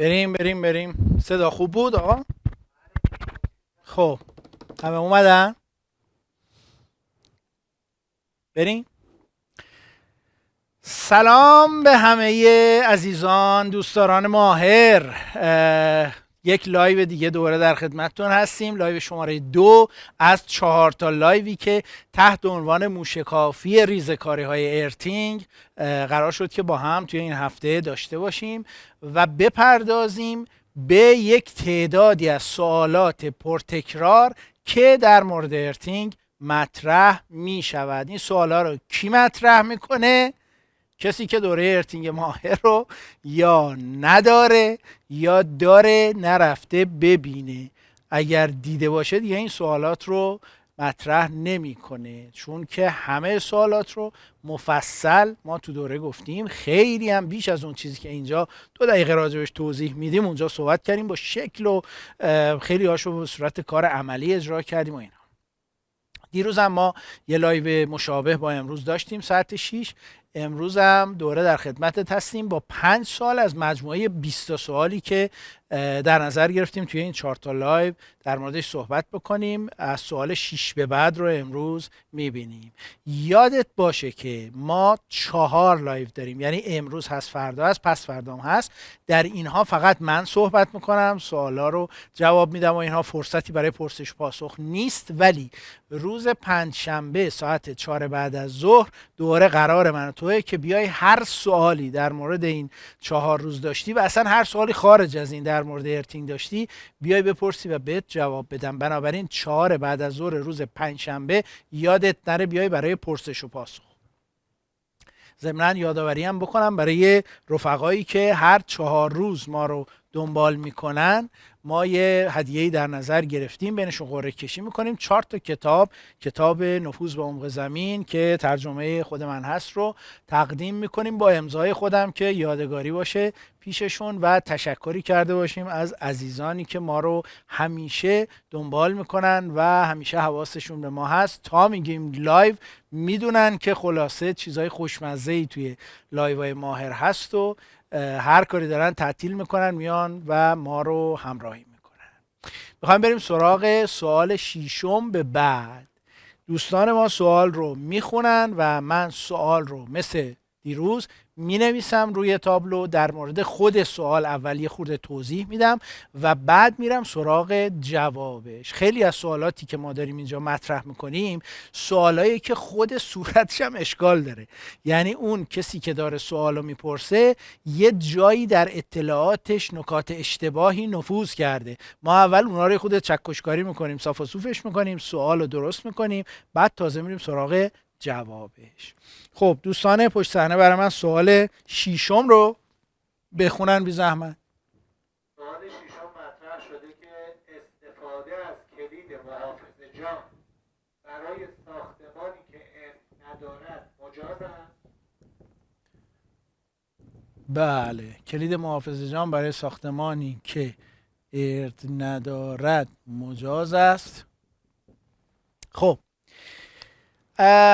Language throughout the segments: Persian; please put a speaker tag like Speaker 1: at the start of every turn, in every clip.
Speaker 1: بریم. صدا خوب بود آقا؟ خب همه اومدن؟ بریم. سلام به همه عزیزان دوستداران ماهر. یک لایو دیگه دوره در خدمتتون هستیم، لایو شماره 2 از 4 تا لایوی که تحت عنوان موشکافی ریزکاری های ارتینگ قرار شد که با هم توی این هفته داشته باشیم و بپردازیم به یک تعدادی از سوالات پرتکرار که در مورد ارتینگ مطرح می شود. این سوالا رو کی مطرح میکنه؟ کسی که دوره ارتینگ ماهر رو یا نداره یا داره نرفته ببینه. اگر دیده باشه دیگه این سوالات رو مطرح نمیکنه، چون که همه سوالات رو مفصل ما تو دوره گفتیم. خیلی هم بیش از اون چیزی که اینجا 2 دقیقه راجبش توضیح میدیم اونجا صحبت کردیم، با شکل و خیلی هاشو به صورت کار عملی اجرا کردیم و اینا. دیروز هم ما یه لایو مشابه با امروز داشتیم ساعت 6. امروز هم دوره در خدمتت هستیم با 5 سوال از مجموعه 20 سوالی که در نظر گرفتیم توی این 4 تا لایو در موردش صحبت بکنیم. از سوال 6 به بعد رو امروز میبینیم. یادت باشه که ما 4 لایو داریم، یعنی امروز هست، فردا هست، پس فردام هست. در اینها فقط من صحبت میکنم، سوالا رو جواب میدم و اینها فرصتی برای پرسش پاسخ نیست. ولی روز پنجشنبه ساعت 4 بعد از ظهر دوره قرار من و توه که بیای هر سوالی در مورد این 4 روز داشتی و اصلا هر سوالی خارج از این در مورد ارتینگ داشتی بیای بپرسی و بهت جواب بدم. بنابراین 4 بعد از ظهر روز پنجشنبه یادت نره بیای برای پرسش و پاسخ. ضمناً یادآوری هم بکنم برای رفقایی که هر 4 روز ما رو دنبال میکنن، ما یه هدیه‌ای در نظر گرفتیم، بینشون قرعه کشی میکنیم. 4 تا کتاب نفوذ به عمق زمین که ترجمه خود من هست رو تقدیم میکنیم با امضای خودم که یادگاری باشه پیششون و تشکری کرده باشیم از عزیزانی که ما رو همیشه دنبال میکنن و همیشه حواسشون به ما هست. تا میگیم لایو میدونن که خلاصه چیزای خوشمزه‌ای توی لایوهای ماهر هست و هر کاری دارن تعطیل میکنن میان و ما رو همراهی میکنن. میخوایم بریم سراغ سوال 6 به بعد. دوستان ما سوال رو میخونن و من سوال رو مثل دیروز می نویسم روی تابلو، در مورد خود سوال اول یه خورده توضیح میدم و بعد میرم سراغ جوابش. خیلی از سوالاتی که ما داریم اینجا مطرح میکنیم سوالایی که خود صورتش هم اشکال داره، یعنی اون کسی که داره سوالو میپرسه یه جایی در اطلاعاتش نکات اشتباهی نفوذ کرده. ما اول اونا رو خود چکشکاری میکنیم، صاف و صوفش میکنیم، سوالو درست میکنیم، بعد تازه میریم سراغ جوابش. خب دوستان پشت صحنه برای من سوال 6 رو بخونن بی زحمت.
Speaker 2: سوال 6 مطرح شده که استفاده از کلید محافظ جان برای ساختمانی که ارث ندارد مجاز است؟
Speaker 1: بله، کلید محافظ جان برای ساختمانی که ارث ندارد مجاز است. خب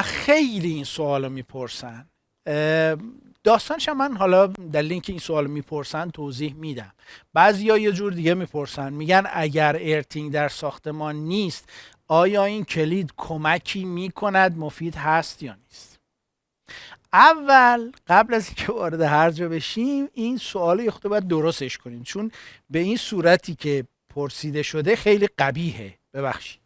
Speaker 1: خیلی این سوال رو میپرسن. داستانش من حالا دلیل اینکه این سوال میپرسن توضیح میدم. بعضیا یه جور دیگه میپرسن، میگن اگر ارتینگ در ساختمان نیست آیا این کلید کمکی میکند، مفید هست یا نیست؟ اول قبل از اینکه وارد هر جا بشیم این سوال یه خورده باید درستش کنیم، چون به این صورتی که پرسیده شده خیلی قبیحه. ببخشید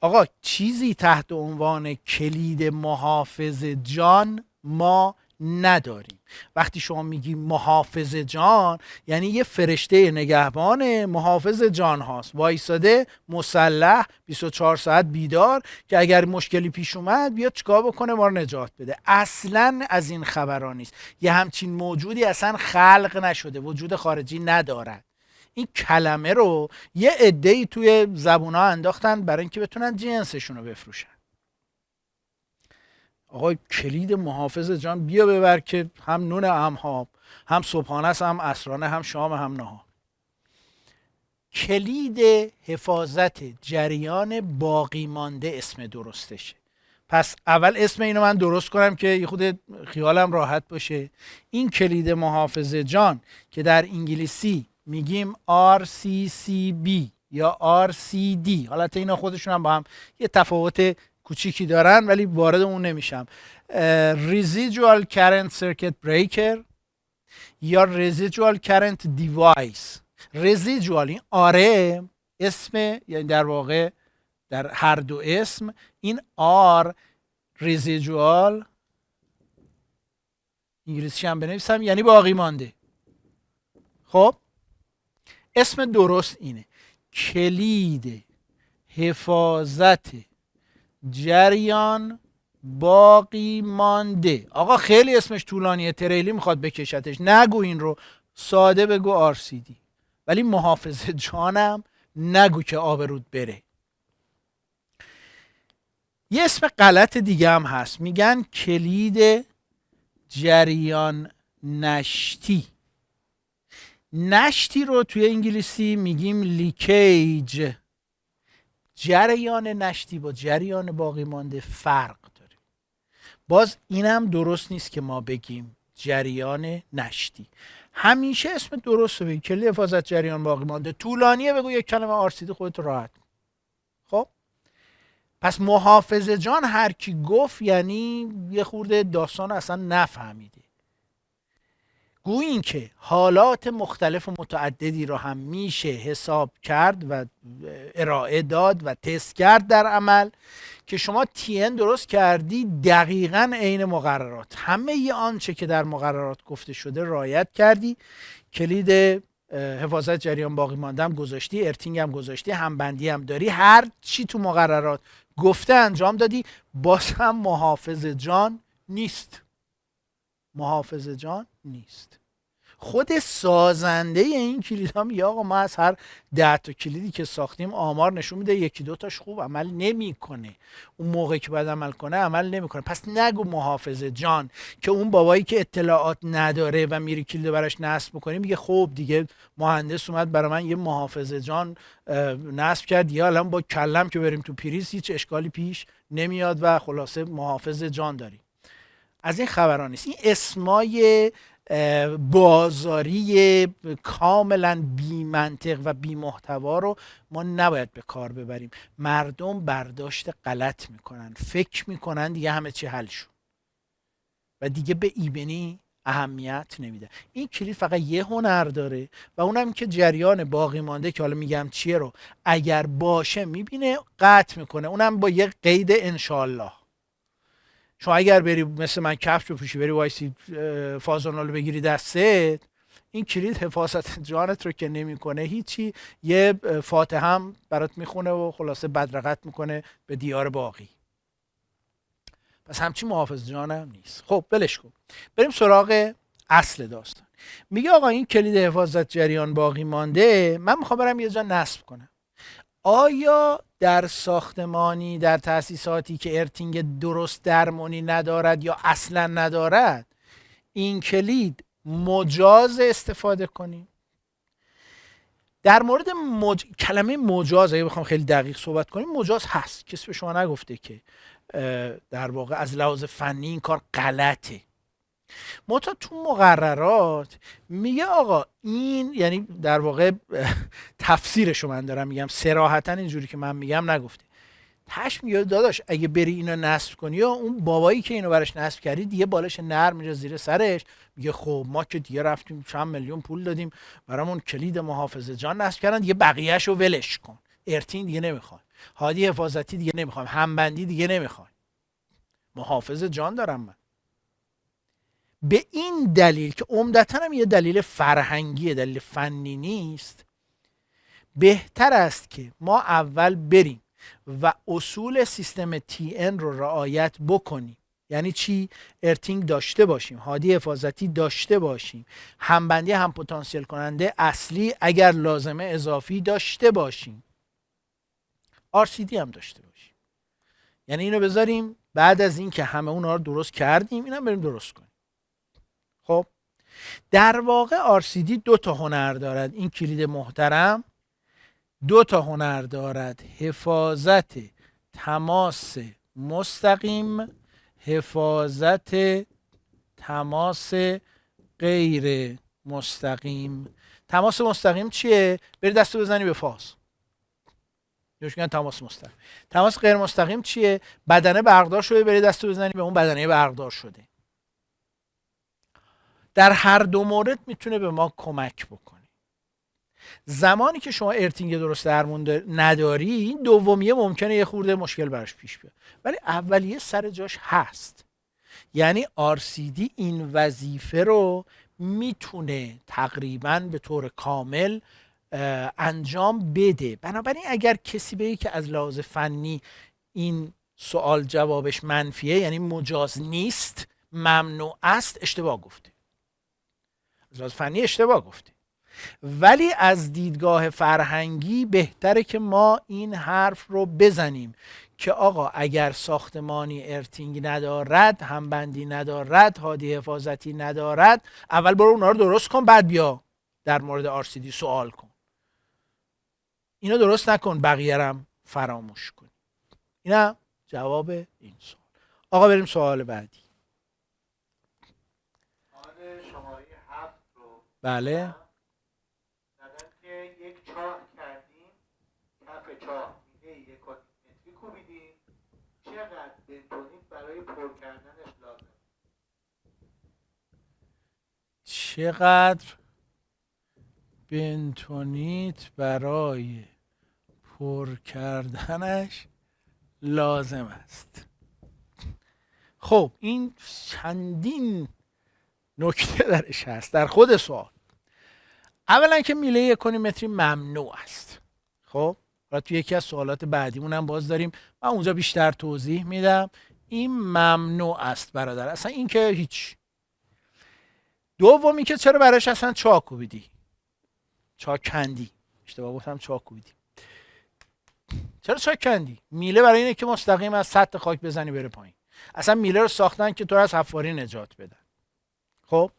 Speaker 1: آقا، چیزی تحت عنوان کلید محافظ جان ما نداریم. وقتی شما میگی محافظ جان یعنی یه فرشته نگهبان محافظ جان هاست، وایساده مسلح 24 ساعت بیدار که اگر مشکلی پیش اومد بیاد چیکار بکنه، ما رو نجات بده. اصلا از این خبران نیست. یه همچین موجودی اصلا خلق نشده، وجود خارجی ندارد. این کلمه رو یه عده‌ای توی زبون‌ها انداختن برای اینکه بتونن جنسشون رو بفروشن. آقا کلید محافظ جان بیا ببر که هم نون هم صبحانه است، هم عصرانه، هم شام، هم نهار. کلید حفاظت جریان باقی مانده اسم درستشه. پس اول اسم اینو من درست کنم که یه خود خیالم راحت باشه. این کلید محافظه جان که در انگلیسی میگیم RCCB یا RCD، حالت اینا خودشون هم با هم یه تفاوت کوچیکی دارن ولی وارد اون نمیشم. Residual Current Circuit Breaker یا Residual Current Device. Residual این آره اسم، یعنی در واقع در هر دو اسم این R residual، انگلیسی هم بنویسم، یعنی باقی مانده. خب اسم درست اینه، کلید حفاظت جریان باقی مانده. آقا خیلی اسمش طولانیه، تریلی میخواد بکشتش، نگو این رو، ساده بگو RCD. ولی محافظه جانم نگو که آبرود بره. یه اسم غلط دیگه هم هست، میگن کلید جریان نشتی. نشتی رو توی انگلیسی میگیم لیکیج. جریان نشتی با جریان باقی مانده فرق داره. باز اینم درست نیست که ما بگیم جریان نشتی. همیشه اسم درست رو بگیم، کلید حفاظت جریان باقی مانده. طولانیه بگو یک کلمه RCD، خودت راحت. خب پس محافظه جان هر کی گفت یعنی یه خورده داستان اصلا نفهمیده. گویا این که حالات مختلف و متعددی رو هم میشه حساب کرد و ارائه داد و تست کرد در عمل که شما TN درست کردی دقیقاً عین مقررات، همه ی آنچه که در مقررات گفته شده رعایت کردی، کلید حفاظت جریان باقی مانده هم گذاشتی، ارتینگ هم گذاشتی، همبندی هم داری، هر چی تو مقررات گفته انجام دادی، باز هم محافظه جان نیست. محافظه جان نیست. خود سازنده این کلید ها میگه آقا ما از هر 10 تا کلیدی که ساختیم آمار نشون میده یکی دو تاش خوب عمل نمیکنه، اون موقعی که باید عمل کنه عمل نمیکنه. پس نگو محافظه جان که اون بابایی که اطلاعات نداره و میری کلید براش نصب میکنی میگه خب دیگه مهندس اومد برای من یه محافظه جان نصب کرد، یا الان با کلم که بریم تو پریز هیچ اشکالی پیش نمیاد و خلاصه محافظه جان داریم. از این خبران نیست. این اسمای بازاری کاملا بی منطق و بی محتوا رو ما نباید به کار ببریم. مردم برداشت غلط میکنن، فکر میکنن دیگه همه چی حل شد و دیگه به ایبنی اهمیت نمیده. این کلید فقط یه هنر داره و اونم که جریان باقی مانده که حالا میگم چیه رو اگر باشه میبینه قطع میکنه، اونم با یه قید انشالله. شما اگر بری مثل من کفش بپوشی بری وایسی فازونال رو بگیری دستت، این کلید حفاظت جانت رو که نمیکنه هیچی، یه فاتحه هم برات میخونه و خلاصه بدرقت میکنه به دیار باقی. پس همچین محافظ جانم نیست. خب ولش کن، بریم سراغ اصل داستان. میگه آقا این کلید حفاظت جریان باقی مانده من میخوام برم یه جا نصب کنم. آیا در ساختمانی، در تأسیساتی که ارتینگ درست درمانی ندارد یا اصلا ندارد، این کلید مجاز استفاده کنیم؟ در مورد کلمه مجاز اگه بخوام خیلی دقیق صحبت کنیم، مجاز هست، کسی به شما نگفته که در واقع از لحاظ فنی این کار غلطه. منتها تو مقررات میگه آقا این، یعنی در واقع تفسیرشو من دارم میگم، صراحتا اینجوری که من میگم نگفته. تاش میگه داداش اگه بری اینو نصب کنی یا اون بابایی که اینو براش نصب کردی دیگه بالش نرم میره زیر سرش، میگه خب ما که دیگه رفتیم چند میلیون پول دادیم برامون کلید محافظه جان نصب کردن، دیگه بقیه‌شو ولش کن، ارتین دیگه نمیخوام، هادی حفاظتی دیگه نمیخوام، همبندی دیگه نمیخوام، محافظه جان دارم من. به این دلیل که عمدتاً هم یه دلیل فرهنگیه، دلیل فنی نیست، بهتر است که ما اول بریم و اصول سیستم TN رو رعایت بکنیم. یعنی چی؟ ارتینگ داشته باشیم، هادی حفاظتی داشته باشیم، همبندی هم پتانسیل کننده اصلی اگر لازمه اضافی داشته باشیم، RCD هم داشته باشیم. یعنی اینو بذاریم بعد از این که همه اونها رو درست کردیم اینم بریم درست کنیم. خب در واقع RCD 2 تا هنر دارد. این کلید محترم 2 تا هنر دارد: حفاظت تماس مستقیم، حفاظت تماس غیر مستقیم. تماس مستقیم چیه؟ بری دستو بزنی به فاز، یعنی میگن تماس مستقیم. تماس غیر مستقیم چیه؟ بدنه برقدار شده، بری دستو بزنی به اون بدنه برقدار شده. در هر دو مورد میتونه به ما کمک بکنه. زمانی که شما ارتینگ درست درمون نداری، این دومیه ممکنه یه خورده مشکل براش پیش بیاد، ولی اولیه سر جاش هست. یعنی RCD این وظیفه رو میتونه تقریبا به طور کامل انجام بده. بنابراین اگر کسی بگه که از لحاظ فنی این سوال جوابش منفیه، یعنی مجاز نیست، ممنوع است، اشتباه گفته. از لحاظ فنی اشتباه گفته. ولی از دیدگاه فرهنگی بهتره که ما این حرف رو بزنیم که آقا اگر ساختمانی ارتینگ ندارد، همبندی ندارد، هادی حفاظتی ندارد، اول برو اونا رو درست کن، بعد بیا در مورد RCD سوال کن. اینو درست نکن، بقیه هم فراموش کن. اینم جواب این سوال. آقا بریم سوال بعدی.
Speaker 2: سوال شماره 7 رو
Speaker 1: بله.
Speaker 2: یک چاه کردیم، کف چاه میله 1 متری کوبیدیم، چقدر بنتونیت برای پر کردنش لازم؟
Speaker 1: چقدر بنتونیت برای پر کردنش لازم است؟ خب این چندین نکته درش هست در خود سوال. اولا که میله 1 متری ممنوع است. خب حالا تو یکی از سوالات بعدیمون هم باز داریم، من اونجا بیشتر توضیح میدم. این ممنوع است برادر، اصلا این که هیچ. دومی که چرا براش اصلا چاه کوبیدی، چاه کندی، اشتباه گفتم چاه کوبیدی. چرا چاه کندی؟ میله برای اینه که مستقیم از سطح خاک بزنی بره پایین. اصلا میله رو ساختن که تو از حفاری نجات بدن. خب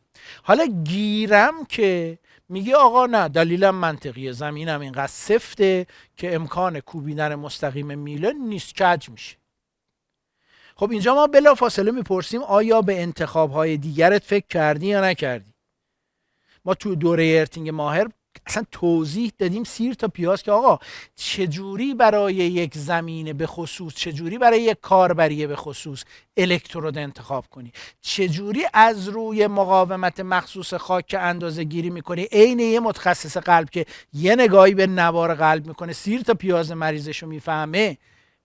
Speaker 1: حالا گیرم که میگه آقا نه، دلیلم منطقیه، زمینم اینقدر سفته که امکان کوبیدن مستقیم میله نیست، کج میشه. خب اینجا ما بلا فاصله میپرسیم آیا به انتخابهای دیگرت فکر کردی یا نکردی؟ ما تو دوره ارتینگ ماهر اصلا توضیح دادیم سیر تا پیاز که آقا چجوری برای یک زمینه به خصوص، چجوری برای یک کاربریه به خصوص الکترود انتخاب کنی، چجوری از روی مقاومت مخصوص خاک که اندازه گیری میکنی، عین یه متخصص قلب که یه نگاهی به نوار قلب میکنه، سیر تا پیاز مریضشو میفهمه،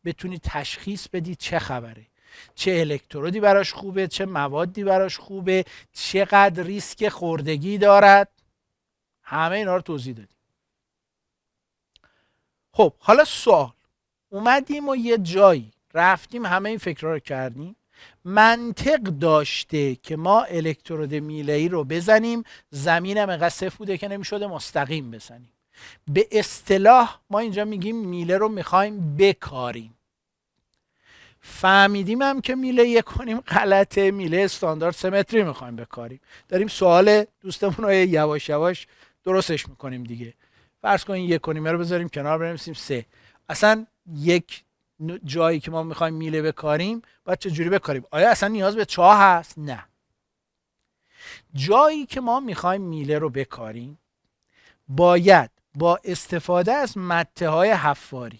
Speaker 1: بتونی تشخیص بدی چه خبره، چه الکترودی براش خوبه، چه موادی براش خوبه، چقدر ریسک خوردگی دارد. همه اینا رو توضیح دادیم. خب حالا سوال، اومدیم و یه جایی رفتیم همه این فکرها رو کردیم، منطق داشته که ما الکترود میله‌ای رو بزنیم، زمینم اینقدر صفر بوده که نمیشده مستقیم بزنیم. به اصطلاح ما اینجا میگیم میله رو میخوایم بکاریم. فهمیدیم هم که میله 1 غلطه، میله استاندارد 3 متری میخوایم بکاریم. داریم سوال دوستمون رو یواش یواش درستش میکنیم دیگه. فرض کنیم 1 رو بذاریم کنار، بنویسیم 3. اصلا یک جایی که ما میخوایم میله بکاریم باید چجوری بکاریم؟ آیا اصلا نیاز به چاه هست؟ نه. جایی که ما میخوایم میله رو بکاریم باید با استفاده از مته های حفاری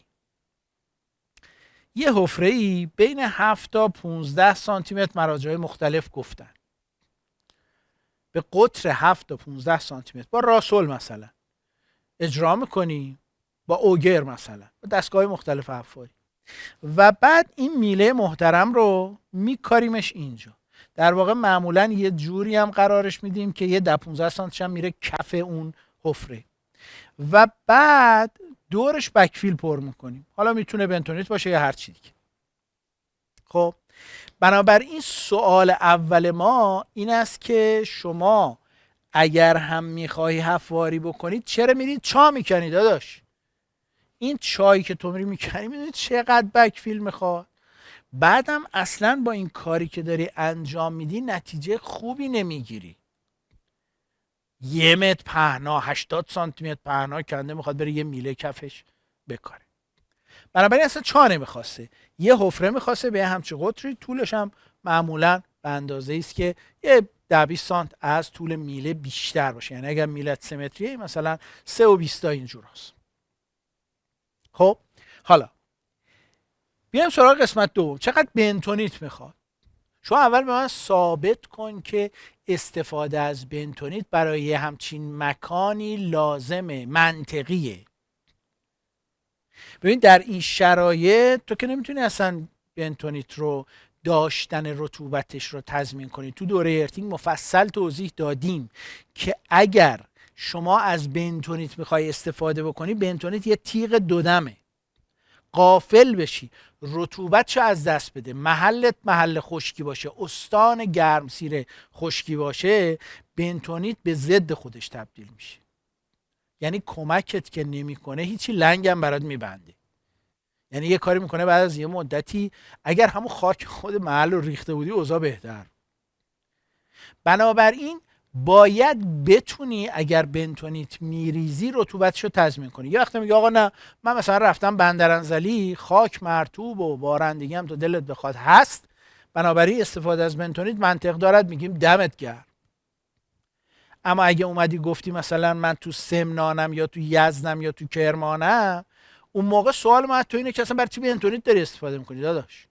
Speaker 1: یه حفره‌ای بین 7 تا 15 سانتی متر، مراجع مختلف گفتن به قطر 7 تا 15 سانتی متر با راسل مثلا اجرا میکنی، با اوگر مثلا، با دستگاه مختلف حفاری، و بعد این میله محترم رو میکاریمش اینجا. در واقع معمولا یه جوری هم قرارش میدیم که یه 10-15 سانتی هم میره کف اون حفره، و بعد دورش بکفیل پر میکنیم. حالا میتونه بنتونیت باشه یا هر چی دیگه. خب بنابراین سوال اول ما این است که شما اگر هم میخوای حفاری بکنید چرا میرید چاه میکنید داداش؟ این چایی که تو میری میکنی میدونید چقدر بکفیل میخواد؟ بعدم اصلا با این کاری که داری انجام میدی نتیجه خوبی نمیگیری. 1 متر پهنا، 80 سانتی متر پهنا کنده میخواد بره یه میله کفش بکاره. بنابراین اصلا چا نمیخواسته، یه حفره میخواسته به همچین قطری، طولش هم معمولا به اندازه است که یه 10-20 سانت از طول میله بیشتر باشه. یعنی اگر میلت 3 متریه مثلا 3 و 20 اینجور هست. خب حالا بیایم سراغ قسمت دوم. چقدر بنتونیت میخواد؟ شما اول به من ثابت کن که استفاده از بنتونیت برای همچین مکانی لازمه، منطقیه. ببین در این شرایط تو که نمیتونی اصلا بنتونیت رو داشتن رطوبتش رو تضمین کنی. تو دوره ارتینگ مفصل توضیح دادیم که اگر شما از بنتونیت میخوای استفاده بکنی، بنتونیت یه تیغ دودمه. غافل بشی رطوبتشو از دست بده، محلت محل خشکی باشه، استان گرمسیر خشکی باشه، بنتونیت به ضد خودش تبدیل میشه. یعنی کمکت که نمیکنه، هیچی لنگم برات میبنده. یعنی یه کاری میکنه بعد از یه مدتی اگر همون خاک خود محل رو ریخته بودی اوضاع بهتر. بنابراین باید بتونی اگر بنتونیت میریزی رطوبتش رو تضمین کنی. یه وقتی میگه آقا نه من مثلا رفتم بندرانزلی، خاک مرطوب و بارندگی هم تو دلت بخواد هست، بنابراین استفاده از بنتونیت منطق دارد، میگیم دمت گرم. اما اگه اومدی گفتی مثلا من تو سمنانم یا تو یزدم یا تو کرمانم، اون موقع سوال من تو اینه که اصلا برای چی بنتونیت داری استفاده میکنی داداش؟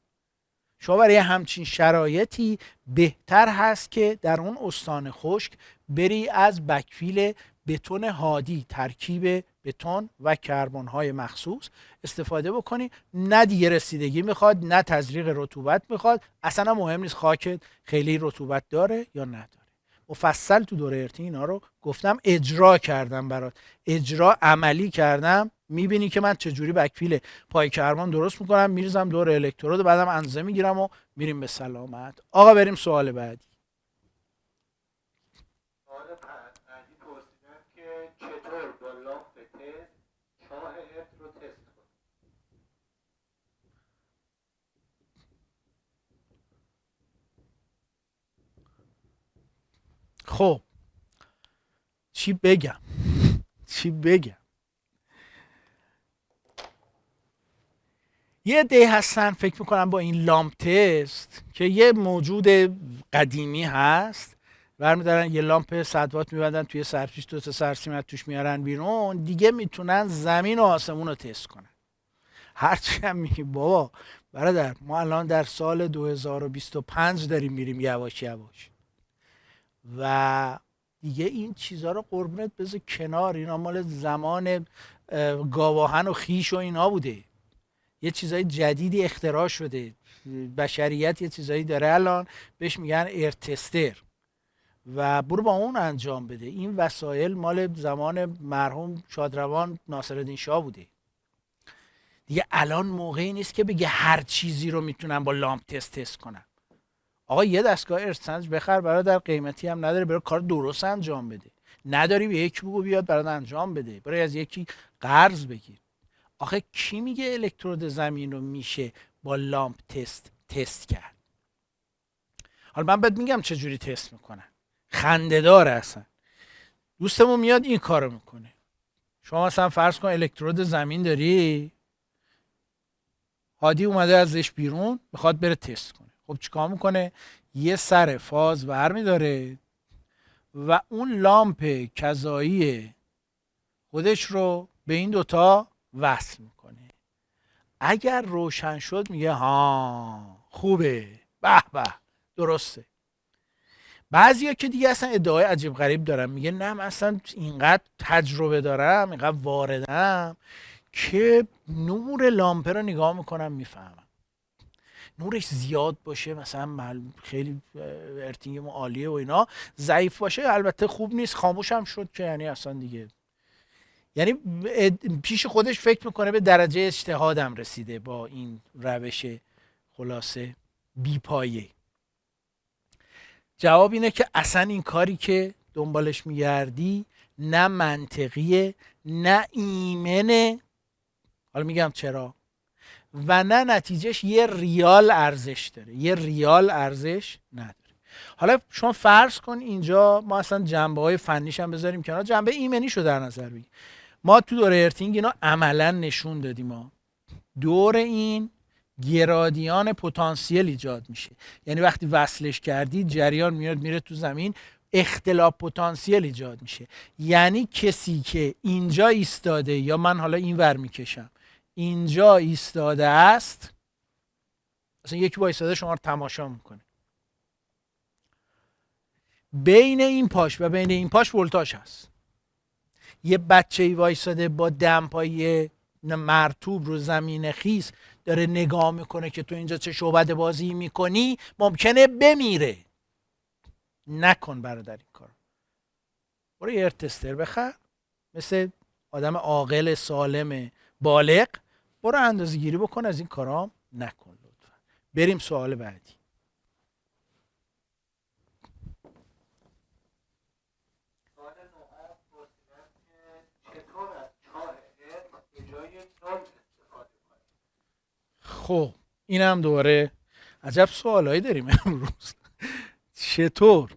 Speaker 1: شما برای همچین شرایطی بهتر هست که در اون استان خشک بری از بکفیل بتون هادی، ترکیب بتون و کربن‌های مخصوص استفاده بکنی. نه دیگه رسیدگی میخواد، نه تزریق رطوبت میخواد، اصلا مهم نیست خاکت خیلی رطوبت داره یا نداره. مفصل تو دوره ارتینگ اینا رو گفتم، اجرا کردم برات، اجرا عملی کردم. میبینی که من چجوری بکفیل پای کربن درست میکنم، میریزم دور الکترود، بعدم اندازه میگیرم و میریم به سلامت. آقا بریم سوال بعدی.
Speaker 2: سوال بعدی پرسیدن که چطور با لامپ تست چاه ارت رو تست کنیم.
Speaker 1: خب چی بگم؟ یه عده هستن فکر میکنم با این لامپ تست که یه موجود قدیمی هست، برمیدارن یه لامپ 100 وات میبندن توی سرپیچ، 2 تا سرسیمت توش میارن بیرون، دیگه میتونن زمین و آسمون رو تست کنن. هرچی هم میگی بابا برادر، ما الان در سال 2025 داریم میریم یواش یواش و دیگه این چیزها رو قربونت بذار کنار. اینا مال زمان گاواهن و خیش و اینا بوده. یه چیزای جدیدی اختراع شده، بشریت یه چیزایی داره الان بهش میگن ارتستر و برو با اون انجام بده. این وسایل مال زمان مرحوم شادروان ناصرالدین شاه بوده. دیگه الان موقعی نیست که بگه هر چیزی رو میتونم با لامپ تست کنم. آقا یه دستگاه ارتسنج بخر برادر، قیمتی هم نداره، برای کار درست انجام بده. نداری به یکی بگو بیاد برات انجام بده، برای از یکی قرض بگیر. آخه کی میگه الکترود زمین رو میشه با لامپ تست کرد؟ حالا من بهت میگم چجوری تست میکنن، خنده داره اصلا. دوستمون میاد این کارو میکنه. شما مثلا فرض کن الکترود زمین داری، هادی اومده ازش بیرون میخواد بره تست کنه. خب چیکار میکنه؟ یه سر فاز برمیداره و اون لامپ کذایی خودش رو به این دوتا وصل میکنه. اگر روشن شد میگه ها خوبه، به به درسته. بعضیا که دیگه اصلا ادعای عجیب غریب دارن، میگه نه من اصلا اینقدر تجربه دارم، اینقدر واردم که نور لامپه رو نگاه میکنم میفهمم. نورش زیاد باشه مثلا خیلی ارتینگ ما عالیه و اینا، ضعیف باشه البته خوب نیست، خاموش هم شد که یعنی اصلا دیگه، یعنی پیش خودش فکر میکنه به درجه اجتهادم رسیده با این روش خلاصه بی پایه. جواب اینه که اصلا این کاری که دنبالش میگردی نه منطقیه نه ایمنه. حالا میگم چرا. و نه نتیجهش یه ریال ارزش داره، یه ریال ارزش نداره. حالا شما فرض کن اینجا ما اصلا جنبه های فنیش هم بذاریم کنار، جنبه ایمنیشو در نظر بگیر. ما تو دوره ارتینگ اینا عملا نشون دادیم. ما دور این گرادیان پتانسیل ایجاد میشه. یعنی وقتی وصلش کردید جریان میاد میره تو زمین، اختلاف پتانسیل ایجاد میشه. یعنی کسی که اینجا ایستاده، یا من حالا این ور میکشم، اینجا ایستاده است، مثلا یکی با ایستاده شما رو تماشا میکنه، بین این پاش و بین این پاش ولتاژ هست. یه بچه ای وایساده با دمپایی مرطوب رو زمین خیس داره نگاه میکنه که تو اینجا چه شعبده بازی میکنی، ممکنه بمیره. نکن برادر این کار. برو یه ارتستر بخر، مثل آدم عاقل سالم بالغ، برو اندازه گیری بکن، از این کارام نکن لطفا. بریم سوال بعدی.
Speaker 2: سوال نهم پرسیدن که چطور از چاه علم به جای نل استفاده کنیم.
Speaker 1: خب اینم دوباره عجب سوالایی داریم امروز. چطور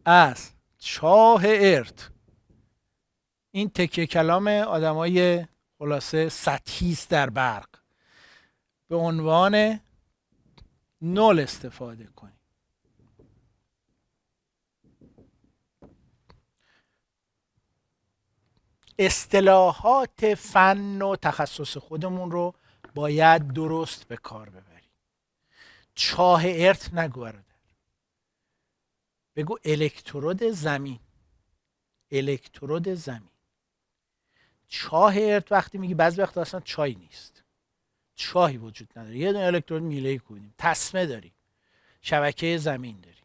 Speaker 1: از چاه ارت، این تکه کلام آدمای خلاصه سطحی است در برق، به عنوان نل استفاده کنیم. اصطلاحات فن و تخصص خودمون رو باید درست به کار ببریم. چاه ارت نگو برادر، بگو الکترود زمین. الکترود زمین. چاه ارت وقتی میگی بعضی وقت اصلا چای نیست، چاهی وجود نداره، یه دونه الکترود میله کودیم، تسمه داریم، شبکه زمین داریم.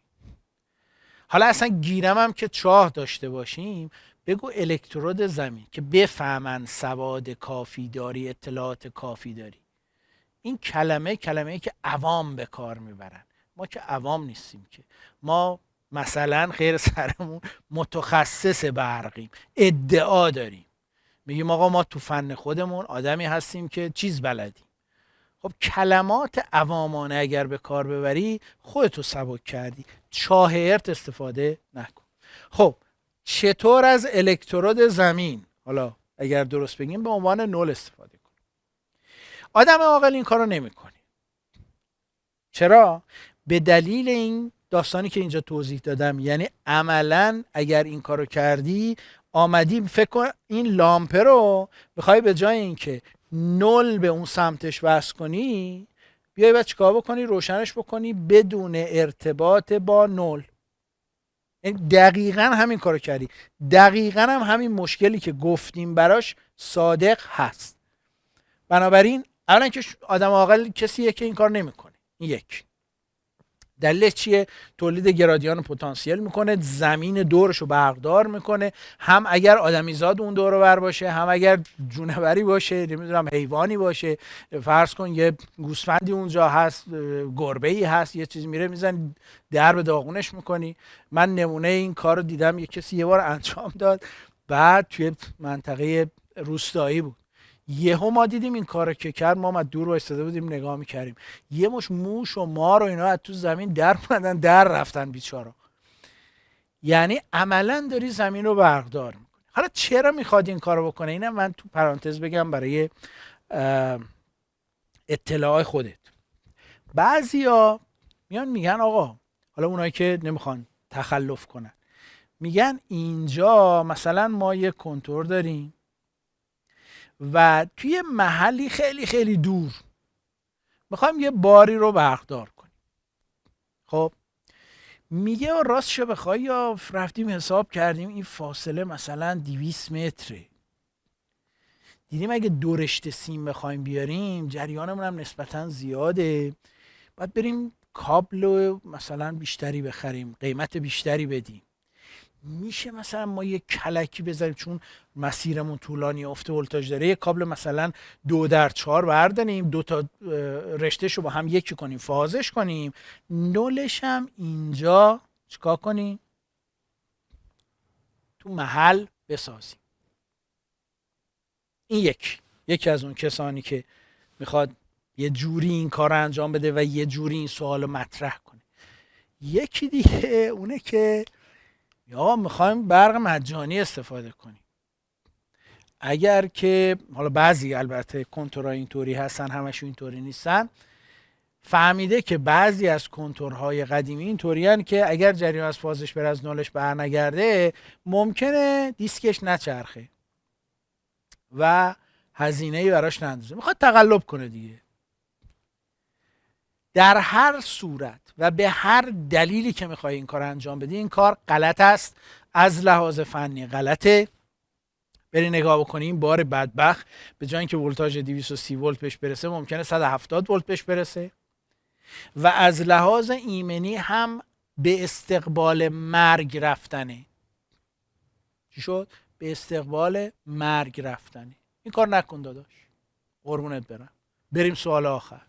Speaker 1: حالا اصلا گیرم هم که چاه داشته باشیم، بگو الکترود زمین که بفهمن سواد کافی داری، اطلاعات کافی داری. این کلمه‌ای که عوام به کار میبرن. ما که عوام نیستیم که، ما مثلا خیر سرمون متخصص برقیم، ادعا داریم، میگیم آقا ما تو فن خودمون آدمی هستیم که چیز بلدیم. خب کلمات عوامانه اگر به کار ببری خودتو سبک کردی. چاه ارت استفاده نکن. خب چطور از الکترود زمین، حالا اگر درست بگیم به عنوان نل استفاده کن؟ آدم عاقل این کارو نمیکنه. چرا؟ به دلیل این داستانی که اینجا توضیح دادم. یعنی عملا اگر این کارو کردی، آمدی فکر کن این لامپه رو بخوای به جای اینکه نل به اون سمتش وصل کنی، بیای بعد چیکار بکنی؟ روشنش بکنی بدون ارتباط با نل. یعنی دقیقا همین کارو کردی. دقیقا هم همین مشکلی که گفتیم براش صادق هست. بنابراین اولا که آدم عاقل کسیه که این کار نمیکنه. این یک. دلیلش چیه؟ تولید گرادیان پتانسیل میکنه، زمین دورش رو برقدار میکنه. هم اگر آدمیزاد اون دور رو بر باشه، هم اگر جونوری باشه، نمیدونم حیوانی باشه، فرض کن یه گوسفندی اونجا هست، گربه‌ای هست، یه چیزی میره میزن در به داغونش میکنی. من نمونه این کار رو دیدم، یه کسی یه بار انجام داد، بعد توی منطقه روستایی بود. یهو ما دیدیم این کارو که کرد، ما از دور وایساده بودیم نگاه میکردیم، یه مش موش و مار و اینا از تو زمین در اومدن، در رفتن بیچارا. یعنی عملا داری زمین رو برقدار میکنی. حالا چرا میخواد این کارو بکنه؟ اینم من تو پرانتز بگم برای اطلاع خودت. بعضیا میان میگن آقا، حالا اونایی که نمیخوان تخلف کنن، میگن اینجا مثلا ما یه کنتور داریم و توی محلی خیلی خیلی دور میخوایم یه باری رو برقدار کنیم. خب میگه راستشو بخوای، یا رفتیم حساب کردیم این فاصله مثلا 200 متره، دیدیم اگه 2 رشته سیم بخوایم بیاریم جریانمون هم نسبتا زیاده، باید بریم کابل مثلا بیشتری بخریم، قیمت بیشتری بدیم. میشه مثلا ما یه کلکی بذاریم، چون مسیرمون طولانی، افت ولتاژ داره، یه کابل مثلا 2x4 برداریم، 2 تا رشتهش رو با هم یکی کنیم، فازش کنیم، نلش هم اینجا چیکار کنیم؟ تو محل بسازیم. این یکی از اون کسانی که میخواد یه جوری این کار رو انجام بده و یه جوری این سوال رو مطرح کنه. یکی دیگه اونه که یا میخوایم برق مجانی استفاده کنیم. اگر که حالا بعضی البته کنتورها اینطوری هستن، همشون اینطوری نیستن، فهمیده که بعضی از کنتورهای قدیمی اینطوری هستن که اگر جریان از فازش بر از نولش برنگرده ممکنه دیسکش نچرخه و هزینه‌ای براش نندازه، میخواد تقلب کنه دیگه. در هر صورت و به هر دلیلی که میخوای این کار انجام بدی، این کار غلط است، از لحاظ فنی غلطه. بری نگاه بکنی این بار بدبخت به جای اینکه ولتاژ 230 ولت بهش برسه ممکنه 170 ولت بهش برسه و از لحاظ ایمنی هم به استقبال مرگ رفتنه. چی شد؟ به استقبال مرگ رفتنه. این کار نکن داداش، قربونت برم. بریم سوال آخر.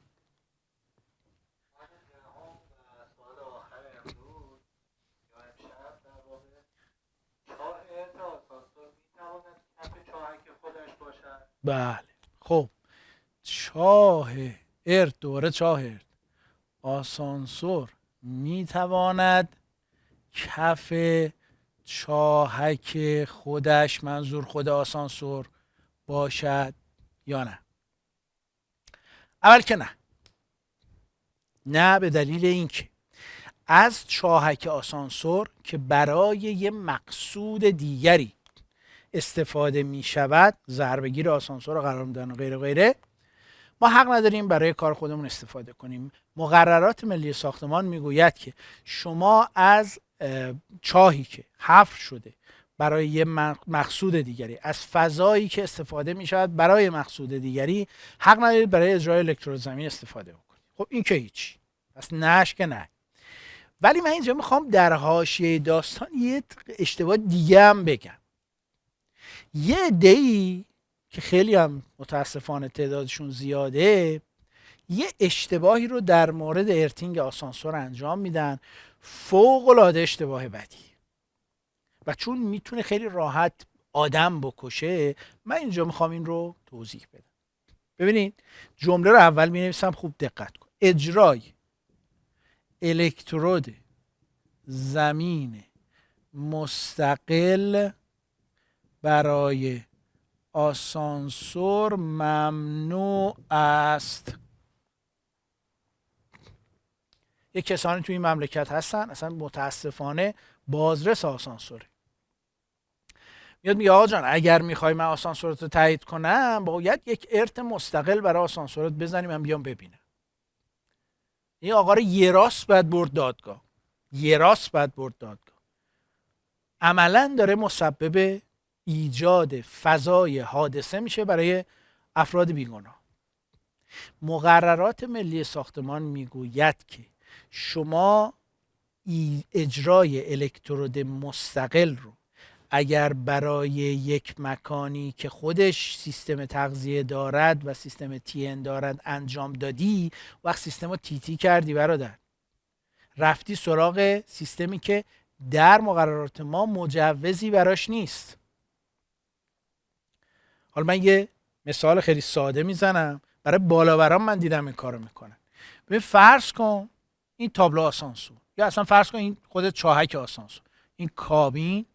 Speaker 2: سوال آخر امروز یا امشب در واقع، چاه آسانسور میتواند کف چاهک خودش باشد؟
Speaker 1: بله. خب چاه ارد، دوره چاه ارد، آسانسور میتواند کف چاهک خودش، منظور خود آسانسور، باشد یا نه؟ اول که نه به دلیل اینکه از چاهک آسانسور که برای یه مقصود دیگری استفاده می شود، ضربه‌گیر آسانسور رو قرار میدن و غیره غیره، ما حق نداریم برای کار خودمون استفاده کنیم. مقررات ملی ساختمان میگوید که شما از چاهی که حفر شده برای یه مقصود دیگری، از فضایی که استفاده می شود برای مقصود دیگری، حق ندارید برای اجرای الکترود زمین استفاده بکنید. خب این که هیچ، پس نش که نه. ولی من اینجا میخوام در حاشیه داستان یه اشتباه دیگه هم بگم. یه عده‌ای که خیلی هم متاسفانه تعدادشون زیاده، یه اشتباهی رو در مورد ارتینگ آسانسور انجام میدن، فوق العاده اشتباه بدی، و چون میتونه خیلی راحت آدم بکشه، من اینجا میخوام این رو توضیح بدم. ببینید جمله رو اول مینویسم، خوب دقت کن. اجرای الکترود زمین مستقل برای آسانسور ممنوع است. یک کسانی توی این مملکت هستن اصلا متاسفانه بازرس آسانسوره، میاد میگه آقا جان اگر میخوای من آسانسورت رو تایید کنم باید یک ارت مستقل برای آسانسورت بزنی من بیام ببینم. این آقا رو یه راست باید برد دادگاه، یه راست باید برد دادگاه. عملا داره مسبب ایجاد فضای حادثه میشه برای افراد بیگناه. مقررات ملی ساختمان میگوید که شما اجرای الکترود مستقل رو اگر برای یک مکانی که خودش سیستم تغذیه دارد و سیستم TN دارد انجام دادی، وقت سیستم رو TT کردی برادر، رفتی سراغ سیستمی که در مقررات ما مجوزی براش نیست. حالا من یه مثال خیلی ساده میزنم، برای بالاوران من دیدم این کارو میکنن. ببین فرض کن این تابلو آسانسور، یا اصلا فرض کن این خود چاهک آسانسور، این کابین،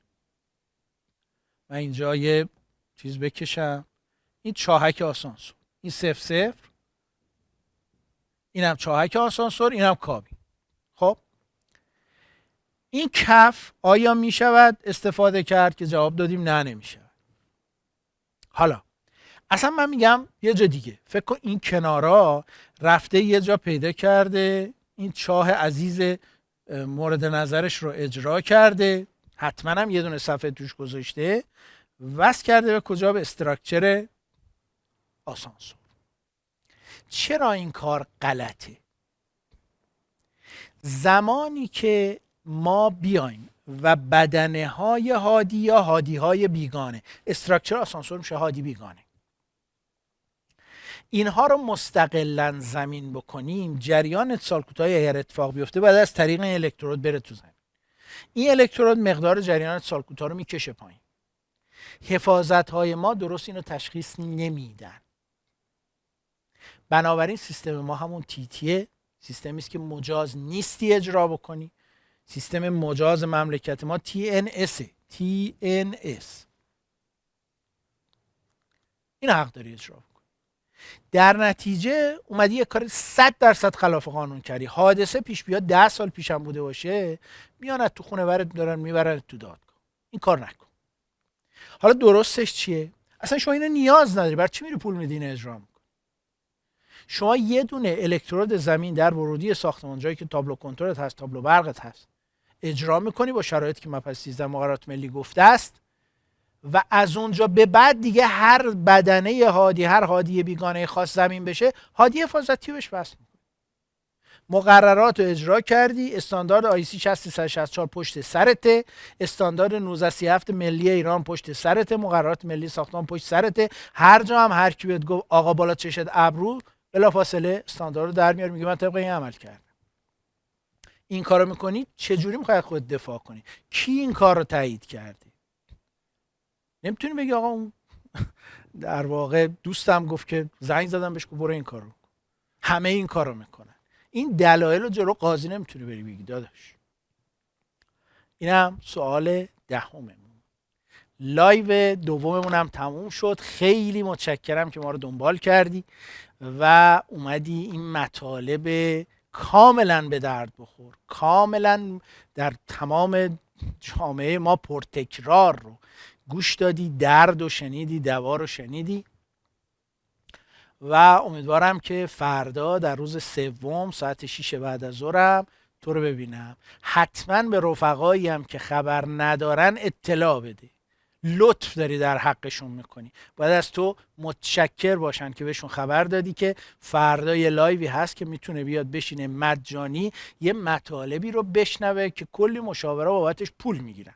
Speaker 1: من اینجا یه چیز بکشم، این چاهک آسانسور، این 00، اینم چاهک آسانسور، اینم کابین. خب این کف آیا میشود استفاده کرد؟ که جواب دادیم نه نمیشود. حالا اصلا من میگم یه جا دیگه، فکر کن این کنارا رفته یه جا پیدا کرده، این چاه عزیز مورد نظرش رو اجرا کرده، حتما هم یه دونه صفحه توش گذاشته، وصل کرده به کجا؟ به استراکچر آسانسور. چرا این کار غلطه؟ زمانی که ما بیایم و بدنه های هادی یا هادی های بیگانه، استراکچر آسانسور میشه هادی بیگانه، اینها رو مستقلا زمین بکنیم، جریان اتصال کوتاهی اگر اتفاق بیفته بعد از طریق این الکترود بره تو زمین. این الکترود مقدار جریان اتصال کوتاه رو میکشه پایین. حفاظت های ما درست اینو تشخیص نمیدن. بنابراین سیستم ما همون TTه، سیستمی است که مجاز نیستی اجرا بکنی. سیستم مجاز مملکت ما TNS. این حق داری اجرا بکنی. در نتیجه اومدی یه کار 100% خلاف قانون کردی، حادثه پیش بیاد 10 سال پیشم بوده باشه میانت تو خونه ورت دارن میبرن تو دادگاه. این کار نکن. حالا درستش چیه؟ اصلا شما اینو نیاز نداری، برای چی میری پول میدین اجرا میکنی؟ شما یه دونه الکترود زمین در ورودی ساختمان، جایی که تابلو کنترلت هست، تابلو برقت هست، اجرا میکنی با شرایطی که مبحث 13 مقررات ملی گفته است و از اونجا به بعد دیگه هر بدنه هادی، هر هادی بیگانه خاص زمین بشه، هادی حفاظتی بهش وصل میکنی. مقررات رو اجرا کردی، استاندارد آیسی 60364 پشت سرته، استاندارد 1937 ملی ایران پشت سرته، مقررات ملی ساختمان پشت سرته. هر جا هم هر کی بهت گفت آقا بالا چشت ابرو، بلافاصله استاندارد رو در میاری، میگه من طبق این عمل کردم. این کارو میکنی، چجوری میخوای خودت دفاع کنی؟ کی این کار رو تایید کرده؟ نمیتونی بگی آقا اون در واقع دوستم گفت که زنگ زدم بهش گفت برو این کارو. همه این کارو میکنن. این دلایل رو جلو قاضی نمیتونی بری بگی داداش. اینم سوال دهممون. لایو دوممون هم تموم شد. خیلی متشکرم که ما رو دنبال کردی و اومدی این مطالب کاملا به درد بخور، کاملا در تمام جامعه ما پرتکرار رو گوش دادی، درد رو شنیدی، دوا رو شنیدی و امیدوارم که فردا در روز سوم ساعت 6 بعد از ظهرم تو رو ببینم. حتما به رفقایی هم که خبر ندارن اطلاع بده. لطف داری در حقشون میکنی. باید از تو متشکر باشن که بهشون خبر دادی که فردا یه لایوی هست که میتونه بیاد بشینه مجانی یه مطالبی رو بشنوه که کلی مشاوره بابتش پول میگیرن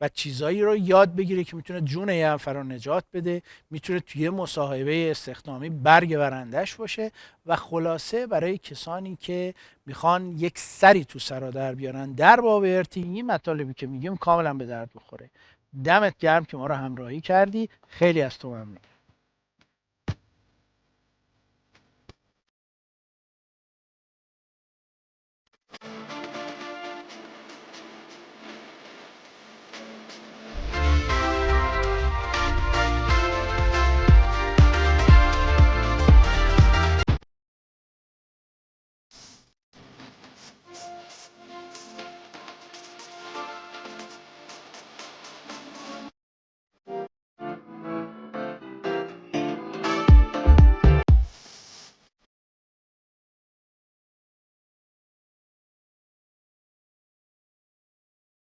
Speaker 1: و چیزایی رو یاد بگیره که میتونه جون یه نفر رو نجات بده، میتونه توی مصاحبه استخدامی برگ برندش باشه و خلاصه برای کسانی که میخوان یک سری تو سرا در بیارن در باب این مطالبی که میگیم کاملا به درد بخوره. دمت گرم که ما رو همراهی کردی. خیلی از تو ممنون.